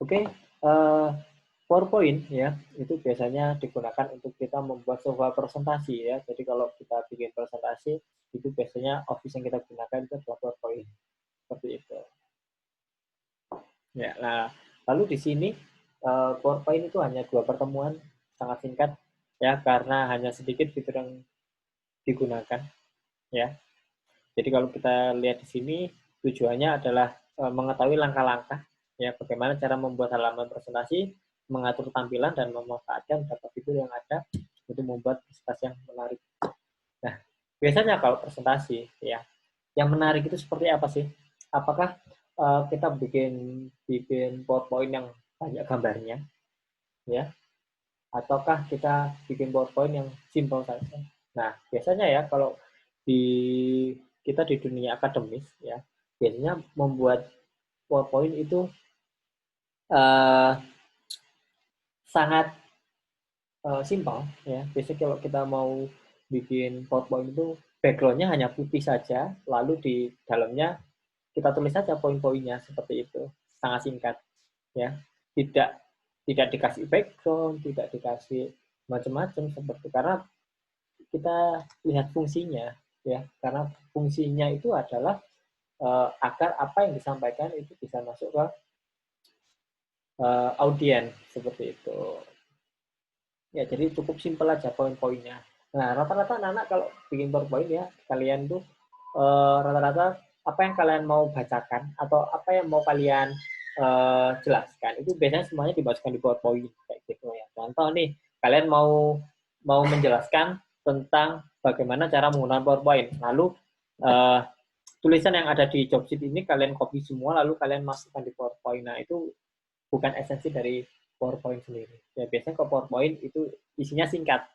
Oke, eh, PowerPoint ya, itu biasanya digunakan untuk kita membuat sebuah presentasi ya. Jadi kalau kita bikin presentasi, itu biasanya Office yang kita gunakan itu adalah PowerPoint. Seperti itu. Ya, nah, lalu di sini PowerPoint itu hanya 2 pertemuan, sangat singkat ya, karena hanya sedikit fitur yang digunakan ya. Jadi kalau kita lihat di sini, tujuannya adalah mengetahui langkah-langkah ya, bagaimana cara membuat halaman presentasi, mengatur tampilan dan memanfaatkan data fitur yang ada untuk membuat presentasi yang menarik. Nah, biasanya kalau presentasi ya, yang menarik itu seperti apa sih? Apakah kita bikin bikin PowerPoint yang banyak gambarnya ya, ataukah kita bikin PowerPoint yang simple saja? Nah, biasanya ya kalau di kita di dunia akademis ya, biasanya membuat PowerPoint itu uh, sangat simpel ya. Biasanya kalau kita mau bikin PowerPoint itu backgroundnya hanya putih saja, lalu di dalamnya kita tulis saja poin-poinnya seperti itu, sangat singkat ya. Tidak tidak dikasih background, tidak dikasih macam-macam seperti, karena kita lihat fungsinya ya, karena fungsinya itu adalah agar apa yang disampaikan itu bisa masuk ke audiens seperti itu ya. Jadi cukup simpel aja poin-poinnya. Nah, rata-rata anak-anak kalau bikin PowerPoint ya, kalian tuh rata-rata apa yang kalian mau bacakan atau apa yang mau kalian jelaskan itu biasanya semuanya dimasukkan di PowerPoint kayak gitu ya. Contoh nih, kalian mau mau menjelaskan tentang bagaimana cara menggunakan PowerPoint. Lalu uh, tulisan yang ada di job sheet ini kalian copy semua lalu kalian masukkan di PowerPoint. Nah, itu bukan esensi dari PowerPoint sendiri. Ya, biasanya ke PowerPoint itu isinya singkat.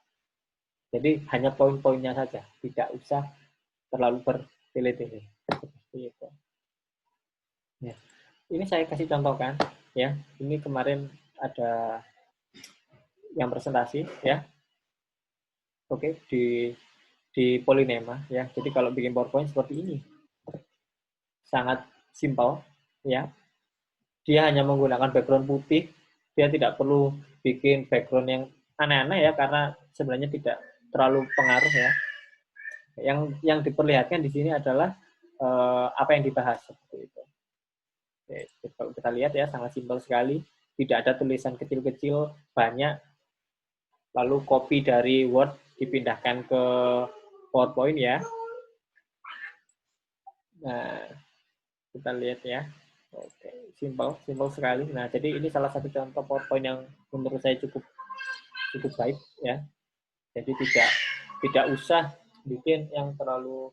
Jadi hanya poin-poinnya saja, tidak usah terlalu bertele-tele. Seperti itu. Ya. Ini saya kasih contoh kan, ya. Ini kemarin ada yang presentasi, ya. Oke, di Polinema, ya. Jadi kalau bikin PowerPoint seperti ini, sangat simpel, ya. Dia hanya menggunakan background putih, dia tidak perlu bikin background yang aneh-aneh ya, karena sebenarnya tidak terlalu pengaruh ya. Yang diperlihatkan di sini adalah apa yang dibahas seperti itu. Oke, kalau kita lihat ya sangat simpel sekali, tidak ada tulisan kecil-kecil banyak, lalu copy dari Word dipindahkan ke PowerPoint ya. Nah, kita lihat ya. Oke, simpel sekali. Nah, jadi ini salah satu contoh PowerPoint yang menurut saya cukup cukup baik ya. Jadi tidak usah bikin yang terlalu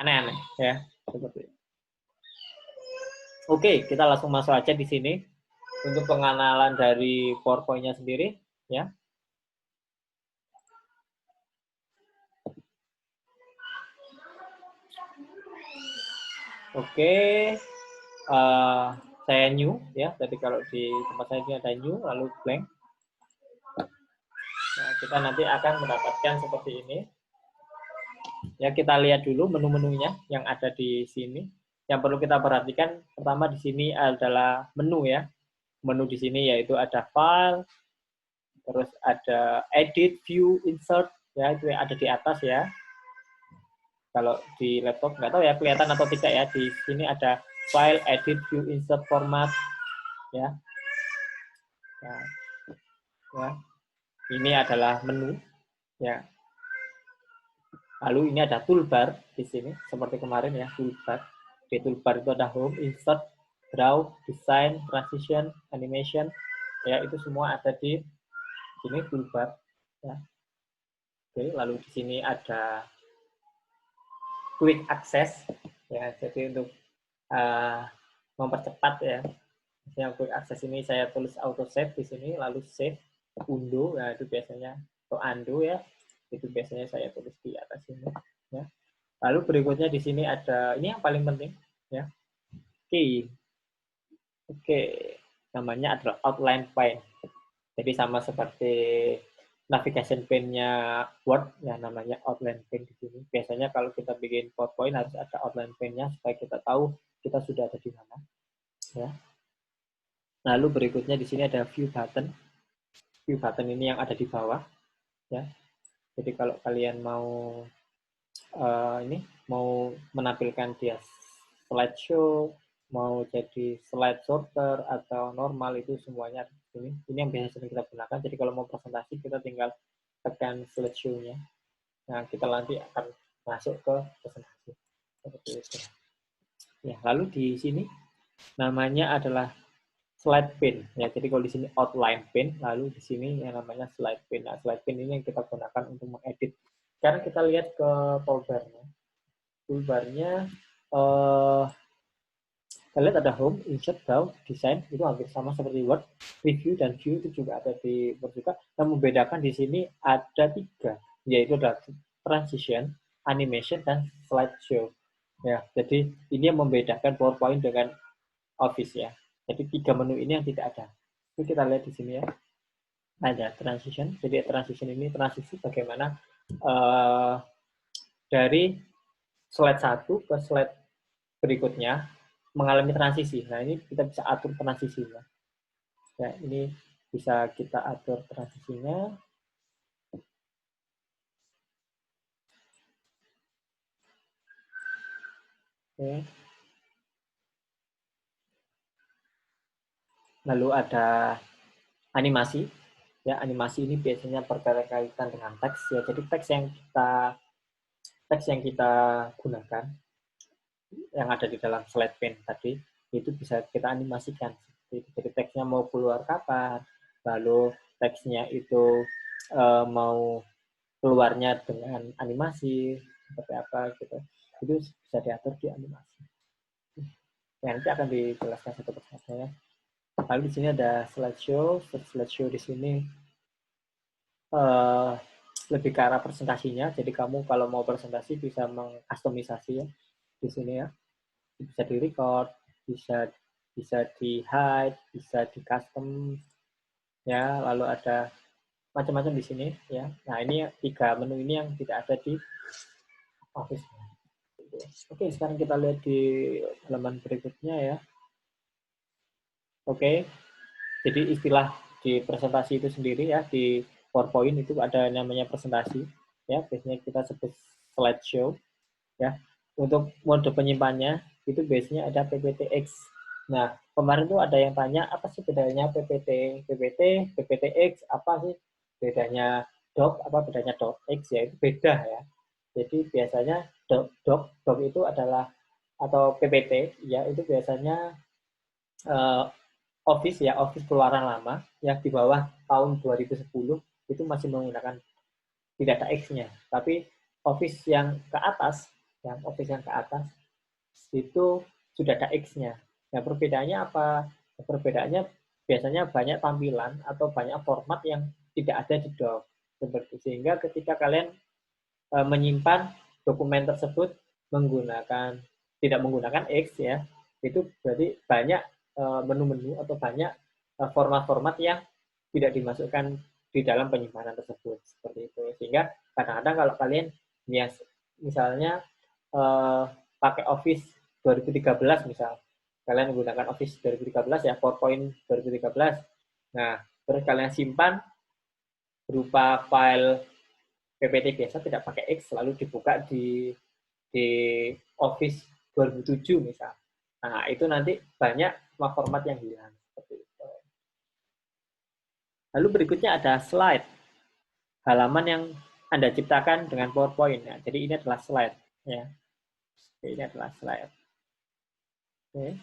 aneh-aneh ya, seperti itu. Oke, kita langsung masuk aja di sini untuk pengenalan dari PowerPoint-nya sendiri ya. Oke, saya new ya. Jadi kalau di tempat saya ini ada new lalu blank. Nah, kita nanti akan mendapatkan seperti ini. Ya, kita lihat dulu menu-menunya yang ada di sini. Yang perlu kita perhatikan pertama di sini adalah menu ya. Menu di sini yaitu ada file, terus ada edit, view, insert ya, itu yang ada di atas ya. Kalau di laptop nggak tahu ya kelihatan atau tidak ya. Di sini ada file, edit, view, insert, format ya. Nah, ya. Ini adalah menu ya. Lalu ini ada toolbar di sini seperti kemarin ya, toolbar. Di toolbar itu ada home, insert, draw, design, transition, animation ya, itu semua ada di sini toolbar ya. Oke, lalu di sini ada quick access ya, jadi untuk mempercepat ya. Yang quick access ini saya tulis auto save di sini, lalu save, undo, nah itu biasanya, atau undo ya, itu biasanya saya tulis di atas ini ya. Lalu berikutnya di sini ada, ini yang paling penting ya, key. Oke, namanya adalah outline pane. Jadi sama seperti navigation pane-nya Word, ya namanya outline pane di sini. Biasanya kalau kita bikin PowerPoint harus ada outline pane-nya supaya kita tahu kita sudah ada di mana. Ya. Lalu berikutnya di sini ada view button. View button ini yang ada di bawah, ya. Jadi kalau kalian mau ini mau menampilkan dia slideshow, mau jadi slide sorter atau normal, itu semuanya ada di sini. Ini yang biasa sering kita gunakan. Jadi kalau mau presentasi kita tinggal tekan slideshow-nya. Nah, kita nanti akan masuk ke presentasi. Seperti itu. Ya, lalu di sini namanya adalah slide pane. Ya, jadi kalau di sini outline pane, lalu di sini yang namanya slide pane. Nah, slide pane ini yang kita gunakan untuk mengedit. Sekarang kita lihat ke toolbar-nya. Toolbar-nya kita lihat ada home, insert, browse, design, itu hampir sama seperti Word. Review dan view itu juga ada di Word juga. Yang membedakan di sini ada 3, yaitu adalah transition, animation, dan slideshow. Ya, jadi ini yang membedakan PowerPoint dengan Office ya. Jadi 3 menu ini yang tidak ada. Ini kita lihat di sini ya. Ada transition. Jadi transition ini transisi bagaimana dari slide 1 ke slide berikutnya mengalami transisi. Nah, ini kita bisa atur transisinya. Ya, ini bisa kita atur transisinya. Oke. Lalu ada animasi. Ya, animasi ini biasanya berkaitan dengan teks ya. Jadi teks yang kita gunakan yang ada di dalam slide pane tadi itu bisa kita animasikan. Jadi teksnya mau keluar kapan, lalu teksnya itu mau keluarnya dengan animasi seperti apa gitu. Itu bisa diatur di animasi. Ya, nanti akan dijelaskan satu persatu ya. Lalu di sini ada slideshow. Slideshow di sini lebih ke arah presentasinya. Jadi kamu kalau mau presentasi bisa mengkustomisasi ya di sini ya. Bisa di record, bisa di hide, bisa di custom ya. Lalu ada macam-macam di sini ya. Nah, ini 3 menu ini yang tidak ada di Office. Oke, sekarang kita lihat di halaman berikutnya ya. Oke, jadi istilah di presentasi itu sendiri ya, di PowerPoint itu ada namanya presentasi ya, biasanya kita sebut slideshow ya. Untuk mode penyimpannya itu biasanya ada PPTX. Nah, kemarin tuh ada yang tanya apa sih bedanya PPTX, apa sih bedanya doc, apa bedanya docx ya, itu beda ya. Jadi biasanya doc itu adalah atau PPT ya, itu biasanya Office ya, Office keluaran lama yang di bawah tahun 2010 itu masih menggunakan tidak ada X-nya. Tapi Office yang ke atas, itu sudah ada X-nya. Nah, perbedaannya apa? Perbedaannya biasanya banyak tampilan atau banyak format yang tidak ada di doc. Seperti sehingga ketika kalian menyimpan dokumen tersebut menggunakan tidak menggunakan X ya, itu berarti banyak menu-menu atau banyak format-format yang tidak dimasukkan di dalam penyimpanan tersebut seperti itu. Sehingga kadang-kadang kalau kalian misalnya pakai Office 2013 misal, kalian menggunakan Office 2013 ya, PowerPoint 2013. Nah, terus kalian simpan berupa file PPT biasa tidak pakai X, lalu dibuka di Office 2007 misal. Nah, itu nanti banyak format yang hilang. Seperti itu. Lalu berikutnya ada slide. Halaman yang Anda ciptakan dengan PowerPoint. Ya. Jadi ini adalah slide. Ya. Ini adalah slide. Oke.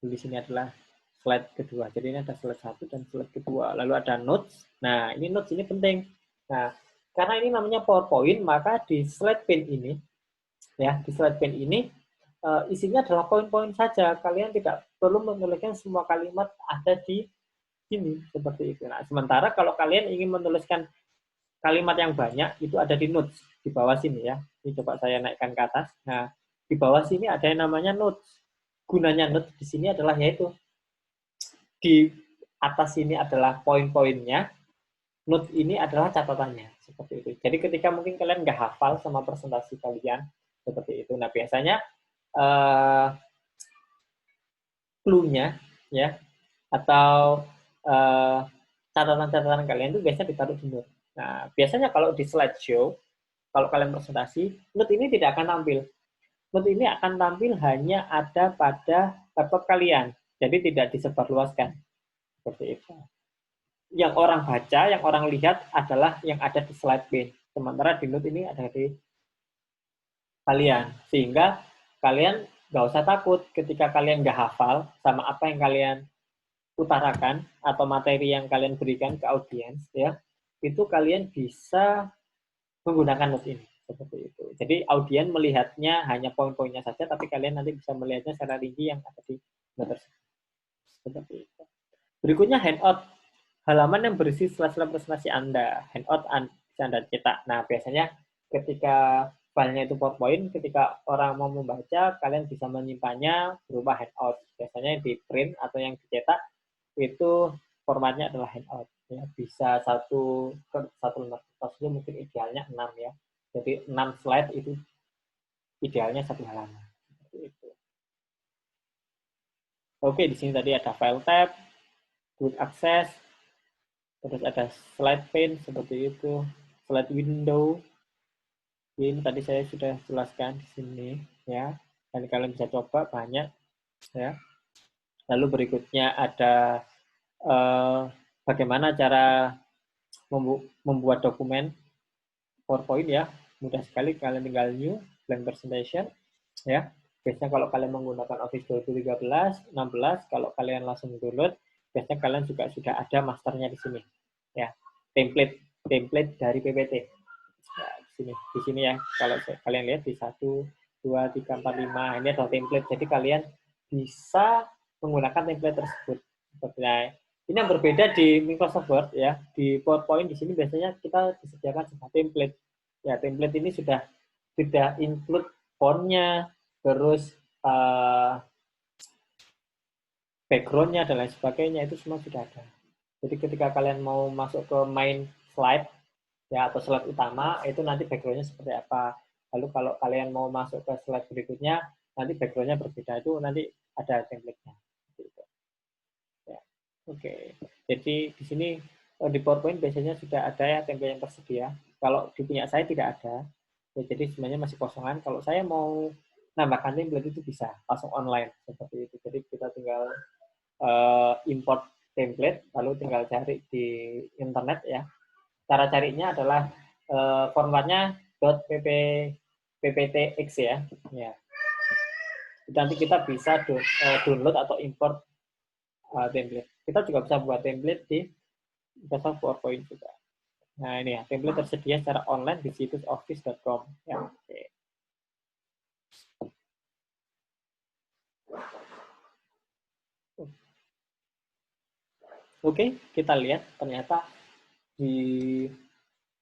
Di sini adalah slide kedua. Jadi ini ada slide 1 dan slide kedua. Lalu ada notes. Nah, ini notes ini penting. Nah, karena ini namanya PowerPoint, maka di slide pane ini, ya, di slide pane ini isinya adalah poin-poin saja. Kalian tidak perlu menuliskan semua kalimat ada di sini seperti itu. Nah, sementara kalau kalian ingin menuliskan kalimat yang banyak itu ada di notes di bawah sini ya. Ini coba saya naikkan ke atas. Nah, di bawah sini ada yang namanya notes. Gunanya notes di sini adalah yaitu di atas ini adalah poin-poinnya, notes ini adalah catatannya seperti itu. Jadi ketika mungkin kalian nggak hafal sama presentasi kalian seperti itu. Nah, biasanya clue-nya ya atau catatan-catatan kalian itu biasanya ditaruh di note. Nah, biasanya kalau di slideshow, kalau kalian presentasi, note ini tidak akan tampil. Note ini akan tampil hanya ada pada laptop kalian, jadi tidak disebarluaskan. Seperti itu. Yang orang baca, yang orang lihat adalah yang ada di slide pane. Sementara di note ini ada di kalian. Sehingga kalian nggak usah takut ketika kalian nggak hafal sama apa yang kalian utarakan atau materi yang kalian berikan ke audiens, ya, itu kalian bisa menggunakan note ini seperti itu. Jadi audiens melihatnya hanya poin-poinnya saja, tapi kalian nanti bisa melihatnya secara rinci yang ada di note tersebut. Seperti itu. Berikutnya handout, halaman yang berisi slide-slide presentasi Anda. Handout bisa Anda cetak. Nah, biasanya ketika filenya itu PowerPoint, ketika orang mau membaca, kalian bisa menyimpannya berupa handout. Biasanya di print atau yang dicetak itu formatnya adalah handout. Ya, bisa satu lembar kertas itu mungkin idealnya 6 ya. Jadi 6 slide itu idealnya satu halaman. Seperti itu. Oke, di sini tadi ada file tab, quick access, terus ada slide pane seperti itu, slide window. Ini tadi saya sudah jelaskan di sini ya. Dan kalian bisa coba banyak ya. Lalu berikutnya ada bagaimana cara membuat dokumen PowerPoint ya. Mudah sekali, kalian tinggal new blank presentation ya. Biasanya kalau kalian menggunakan Office 2013, 16, kalau kalian langsung download, biasanya kalian juga sudah ada masternya di sini ya. Template dari PPT. Ya, di sini ya. Kalau kalian lihat di 1 2 3 4 5 ini adalah template. Jadi kalian bisa menggunakan template tersebut. Nah, ini yang berbeda di Microsoft Word ya. Di PowerPoint di sini biasanya kita disediakan sebuah template. Ya, template ini sudah include fontnya, terus background-nya dan lain sebagainya, itu semua sudah ada. Jadi ketika kalian mau masuk ke main slide ya atau slide utama, itu nanti background-nya seperti apa. Lalu kalau kalian mau masuk ke slide berikutnya, nanti background-nya berbeda, itu nanti ada template-nya. Ya. Oke, jadi di sini di PowerPoint biasanya sudah ada ya template yang tersedia. Kalau di punya saya tidak ada, ya, jadi sebenarnya masih kosongan. Kalau saya mau nambahkan template itu bisa langsung online seperti itu. Jadi kita tinggal import template, lalu tinggal cari di internet ya. Cara carinya adalah formatnya .pptx ya. Ya. Nanti kita bisa download atau import template. Kita juga bisa buat template di Microsoft PowerPoint juga. Nah ini ya, template tersedia secara online di situs office.com. Ya, oke. Oke, kita lihat ternyata di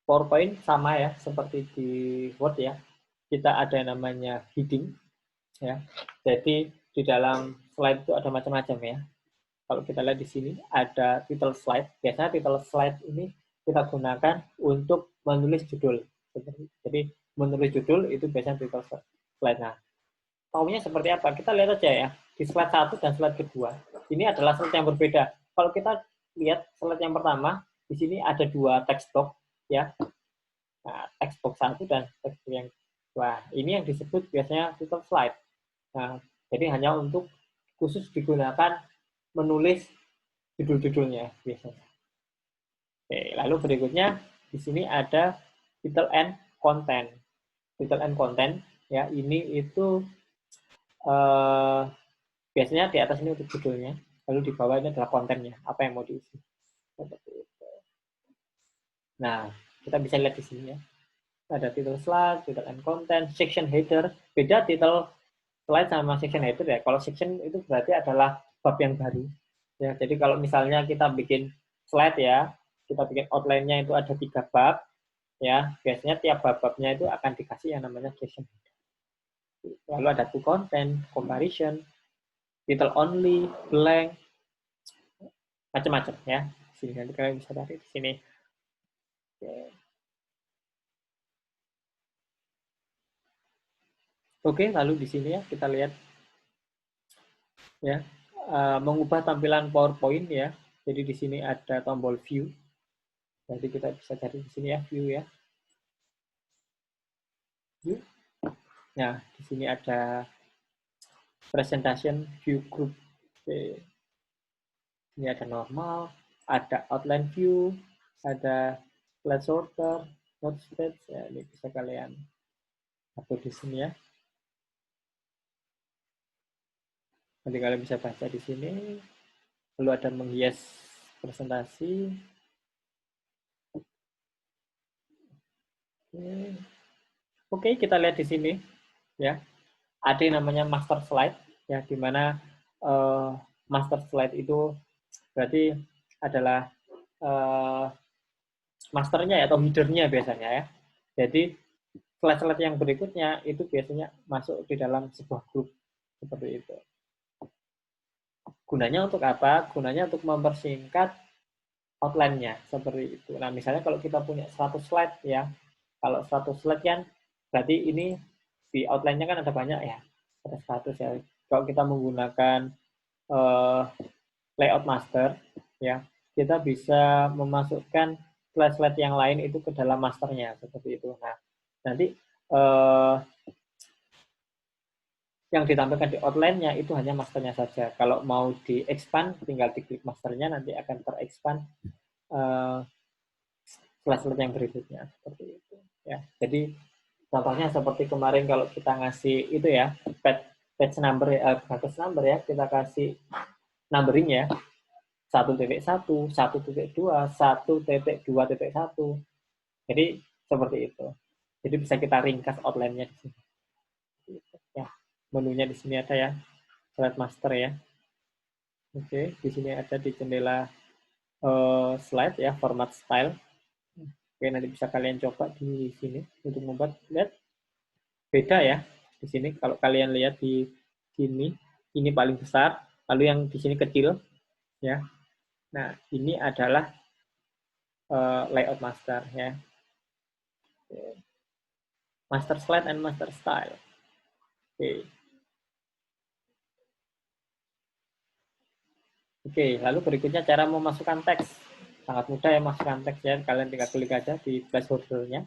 PowerPoint sama ya, seperti di Word ya. Kita ada namanya heading ya. Jadi di dalam slide itu ada macam-macam ya. Kalau kita lihat di sini ada title slide. Biasanya title slide ini kita gunakan untuk menulis judul. Jadi menulis judul itu biasanya title slide. Nah, maunya seperti apa? Kita lihat aja ya. Di slide 1 dan slide kedua, ini adalah slide yang berbeda. Kalau kita lihat slide yang pertama, di sini ada 2 text box ya. Nah, text box 1 dan text box yang kedua. Ini yang disebut biasanya title slide. Nah, jadi hanya untuk khusus digunakan menulis judul-judulnya biasanya. Oke, lalu berikutnya di sini ada title and content. Title and content ya, ini itu biasanya di atas ini untuk judulnya, lalu di bawah ini adalah kontennya, apa yang mau diisi. Nah, kita bisa lihat di sini ya. Ada title slide, title and content, section header. Beda title slide sama section header ya. Kalau section itu berarti adalah bab yang baru. Ya, jadi kalau misalnya kita bikin slide ya, kita bikin outline-nya itu ada 3 bab, ya biasanya tiap bab-babnya itu akan dikasih yang namanya section header. Lalu ada to content, comparison, title only, blank, macam-macam ya. Sini nanti kalian bisa cari di sini. Oke, lalu di sini ya kita lihat ya mengubah tampilan PowerPoint ya. Jadi di sini ada tombol view. Jadi kita bisa cari di sini ya, view ya. View. Nah, di sini ada presentation view group. Oke. Ini ada normal, ada outline view, ada slide sorter, note stage. Ya, ini bisa kalian atur di sini ya. Nanti kalian bisa baca di sini. Lalu ada menghias presentasi. Oke, kita lihat di sini ya. Ada yang namanya master slide ya, di mana master slide itu berarti adalah masternya atau headernya biasanya ya. Jadi slide-slide yang berikutnya itu biasanya masuk di dalam sebuah grup seperti itu. Gunanya untuk apa? Gunanya untuk mempersingkat outline-nya seperti itu. Nah, misalnya kalau kita punya 100 slide ya. Kalau 100 slide kan berarti ini di outline-nya kan ada banyak ya. Ada 100 ya. Kalau kita menggunakan layout master ya, kita bisa memasukkan slide-slide yang lain itu ke dalam masternya seperti itu. Nah, nanti yang ditampilkan di outline-nya itu hanya masternya saja. Kalau mau di-expand, tinggal diklik masternya, nanti akan ter-expand slide-slide yang berikutnya. Seperti itu. Ya. Jadi, contohnya seperti kemarin kalau kita ngasih itu ya, page number, page number ya, kita kasih numbering ya, 1.1, 1.2, 1.2.1. Jadi, seperti itu. Jadi, bisa kita ringkas outline-nya di sini. Ya, menunya di sini ada ya, slide master ya. Oke, di sini ada di jendela slide ya, format style. Oke, nanti bisa kalian coba di sini untuk membuat. Lihat, beda ya di sini. Kalau kalian lihat di sini, ini paling besar, lalu yang di sini kecil ya. Nah, ini adalah layout master ya. Master slide and master style. Oke. Oke, lalu berikutnya cara memasukkan teks. Sangat mudah ya masukkan teks ya. Kalian tinggal klik aja di placeholder-nya.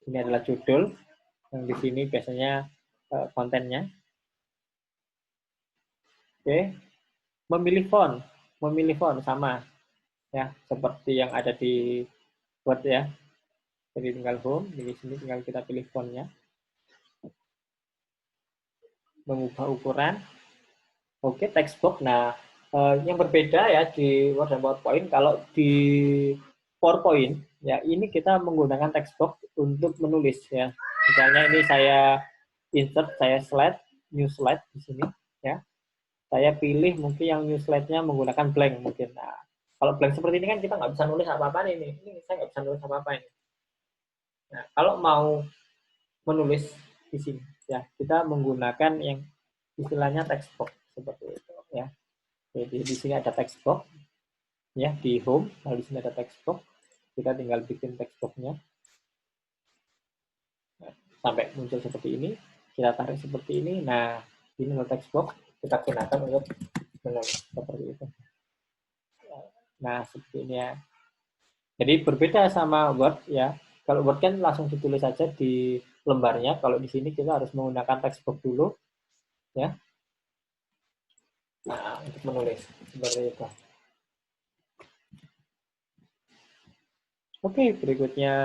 Ini adalah judul. Yang di sini biasanya kontennya. Oke. Memilih font sama ya, seperti yang ada di Word ya. Jadi tinggal home, di sini tinggal kita pilih fontnya. Mengubah ukuran. Oke, text box. Nah, yang berbeda ya di Word dan PowerPoint, kalau di PowerPoint ya ini kita menggunakan text box untuk menulis ya. Misalnya ini saya insert, saya slide, new slide di sini ya. Saya pilih mungkin yang new slide-nya menggunakan blank mungkin. Nah, kalau blank seperti ini kan kita nggak bisa nulis apa-apa ini. Ini saya nggak bisa nulis apa-apa ini. Nah, kalau mau menulis di sini ya, kita menggunakan yang istilahnya text box seperti itu ya. Jadi di sini ada text box ya di home, lalu di sini ada text box. Kita tinggal bikin text box-nya sampai muncul seperti ini. Kita tarik seperti ini. Nah, ini adalah text box kita gunakan untuk menulis seperti itu. Nah, seperti ini ya. Jadi berbeda sama Word ya. Kalau Word kan langsung ditulis saja di lembarnya. Kalau di sini kita harus menggunakan text box dulu ya. Nah, untuk menulis seperti itu. Oke, berikutnya.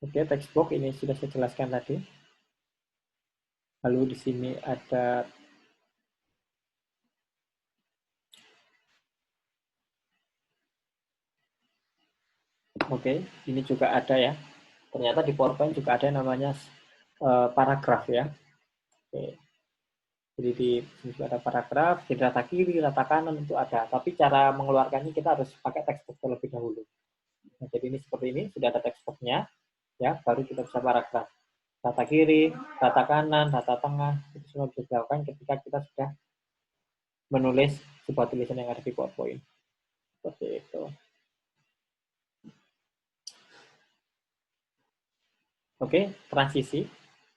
Oke, text box ini sudah saya jelaskan tadi. Lalu di sini ada ini juga ada ya. Ternyata di PowerPoint juga ada yang namanya paragraf ya. Oke. Jadi di sini juga ada paragraf, di rata kiri, rata kanan itu ada. Tapi cara mengeluarkannya kita harus pakai text box terlebih dahulu. Nah, jadi ini seperti ini, sudah ada text box-nya, ya, baru kita bisa paragraf. Rata kiri, rata kanan, rata tengah, itu semua bisa dilakukan ketika kita sudah menulis sebuah tulisan yang ada di PowerPoint. Seperti itu. Oke, transisi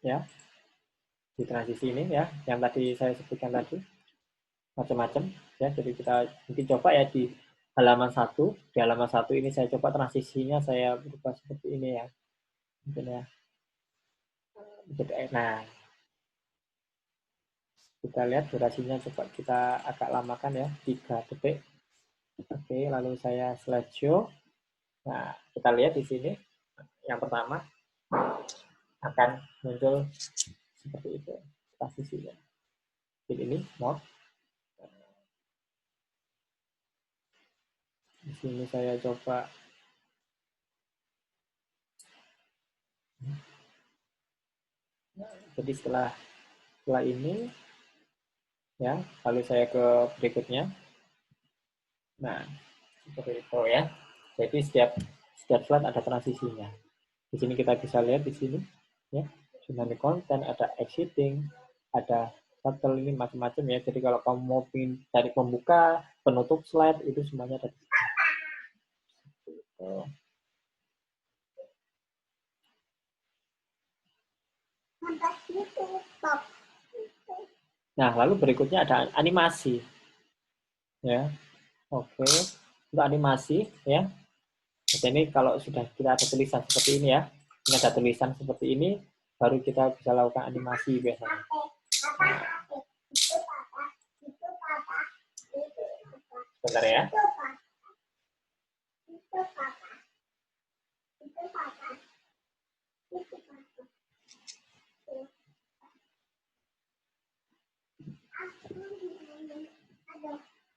ya. Di transisi ini ya, yang tadi saya sebutkan tadi. macam-macam ya. Jadi kita mungkin coba ya di halaman 1. Di halaman 1 ini saya coba transisinya saya berubah seperti ini ya. Mungkin ya. Nah, kita lihat durasinya, coba kita agak lamakan ya, 3 detik. Oke, lalu saya slideshow. Nah, kita lihat di sini yang pertama akan muncul seperti itu transisinya. Jadi ini mode. Di sini saya coba jadi setelah ini ya, lalu saya ke berikutnya. Nah, seperti itu ya. Jadi setiap slide ada transisinya. Di sini kita bisa lihat di sini ya, dynamic content, ada exiting, ada subtle, ini macam-macam ya. Jadi kalau kamu mau cari pembuka, penutup slide, itu semuanya ada di sini. Nah, lalu berikutnya ada animasi. Ya. Oke. Untuk animasi ya. Jadi ini kalau sudah kita ada tulisan seperti ini ya. Ini ada tulisan seperti ini, baru kita bisa lakukan animasi biasanya. Nah, bentar ya.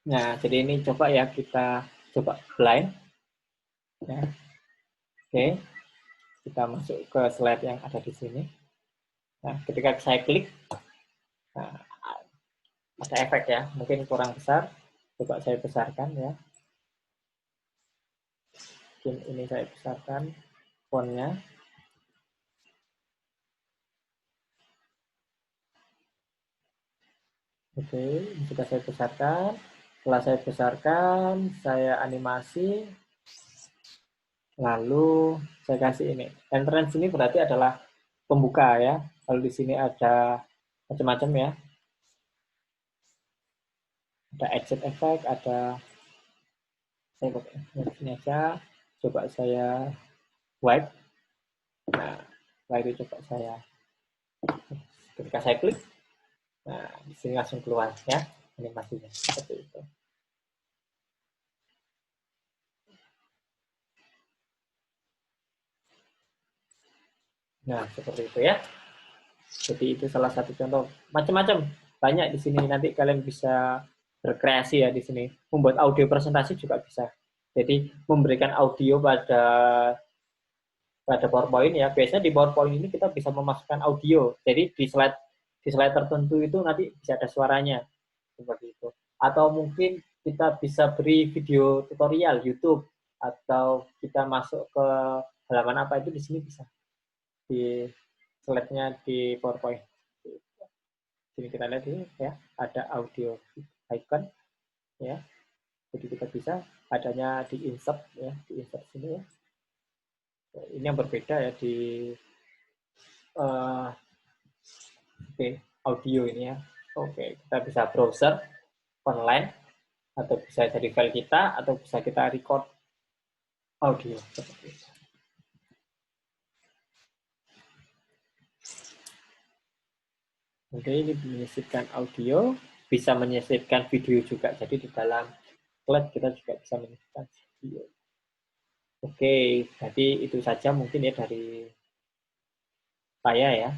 Nah, jadi ini coba ya, kita coba blind. Ya. Oke, kita masuk ke slide yang ada di sini. Nah, ketika saya klik, nah, ada efek ya, mungkin kurang besar. Coba saya besarkan ya. Mungkin ini saya besarkan fontnya. Oke, ini sudah saya besarkan. Setelah saya besarkan, saya animasi. Lalu saya kasih ini. Entrance ini berarti adalah pembuka ya. Lalu di sini ada macam-macam ya. Ada exit effect, ada, saya pakai ini aja. Coba saya wipe. Nah, setelah itu coba saya, ketika saya klik, nah di sini langsung keluar ya animasinya seperti itu. Nah, seperti itu ya. Jadi itu salah satu contoh. Macam-macam, banyak di sini. Nanti kalian bisa berkreasi ya di sini. Membuat audio presentasi juga bisa. Jadi memberikan audio pada PowerPoint ya. Biasanya di PowerPoint ini kita bisa memasukkan audio. Jadi di slide tertentu itu nanti bisa ada suaranya seperti itu. Atau mungkin kita bisa beri video tutorial YouTube, atau kita masuk ke halaman apa itu di sini bisa. Di slide-nya di PowerPoint. Sini kita lihat ini ya, ada audio icon ya. Jadi kita bisa adanya di insert ya, di insert sini ya. Ini yang berbeda ya di audio ini ya. Oke, kita bisa browser online, atau bisa jadi file kita, atau bisa kita record audio seperti itu. Oke, ini menyisipkan audio, bisa menyisipkan video juga. Jadi di dalam slide kita juga bisa menyisipkan video. Oke, jadi itu saja mungkin ya dari saya ya.